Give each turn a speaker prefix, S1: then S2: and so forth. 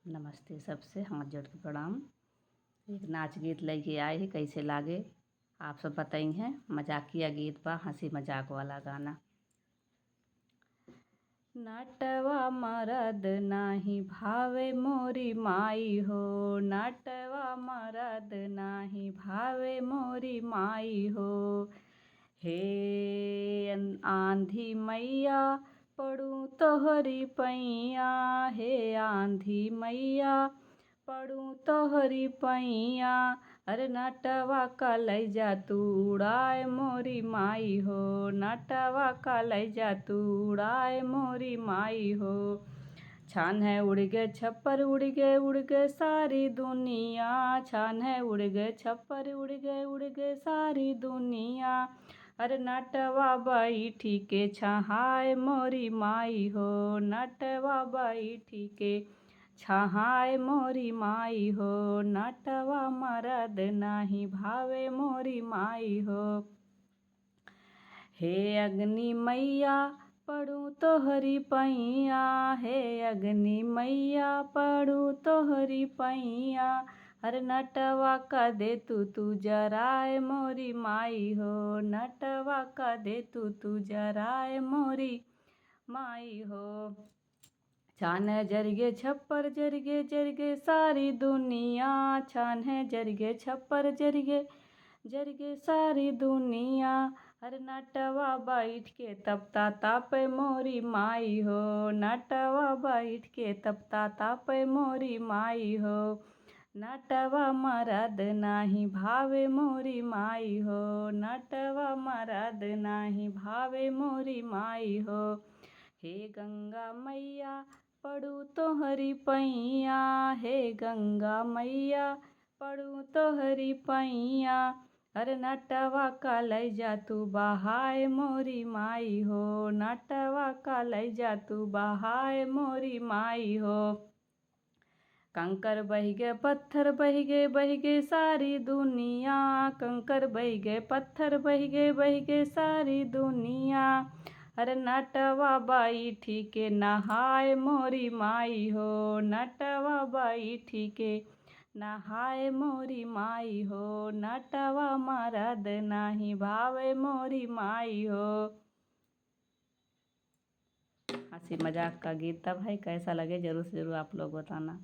S1: नमस्ते सबसे, हाथ जोड़ के प्रणाम। एक नाच गीत लेके आए ही, कैसे लागे आप सब बताई हैं। मजाकिया गीत बा, हंसी मजाक वाला गाना। नाटवा मरद नाही भावे मोरी माई हो, नाटवा मरद नाही भावे मोरी माई हो। हे आंधी मैया पड़ू तोहरी पैया, हे आंधी मैया पड़ू तोहरी पैया। अरे नटवा का लैजा तू उड़ाए मोरी माई हो, नटवा का लैजा तू उड़ाए मोरी माई हो। छान है उड़ गए छप्पर उड़ गए सारी दुनिया, छान है उड़ गए छप्पर उड़ गए सारी दुनिया। अरे नटवा बैठी के छहाए मोरी माई हो, नटवा बैठी के छहाए मोरी माई हो। नटवा मरद नाही भावे मोरी माई हो। हे अग्नि मैया पड़ू तोहरी पैया, हे अग्नि मैया पड़ू तोहरी पैया। अरे नटवा का दे तू जराए मोरी माई हो, नटवा का दे तू जराए मोरी माई हो। छान है जरगे छप्पर जरगे सारी दुनिया, छान है जरगे छप्पर जरगे सारी दुनिया। अरे नटवा बैठ के तपता तापे मोरी माई हो, नटवा बैठ के तपता तापे मोरी माई हो। नटवा मरद नाही भावे मोरी माई हो, नटवा मरद नाही भावे मोरी माई हो। हे गंगा मैया पड़ू तोहरी पैया, हे गंगा मैया पड़ू तोहरी पैया। अरे नटवा का लैजा तू बहाए मोरी माई हो, नटवा का लैजा तू बहाए मोरी माई हो। कंकर बह गए पत्थर बह गए सारी दुनिया, कंकर बह गए पत्थर बह गए सारी दुनिया। अरे नटवा बैठी के नहाए मोरी माई हो, नटवा बैठी के नहाए मोरी माई हो। नटवा मरद नाही भावे मोरी माई हो। हंसी मजाक का गीत था भाई, कैसा लगे जरूर से जरूर आप लोग बताना।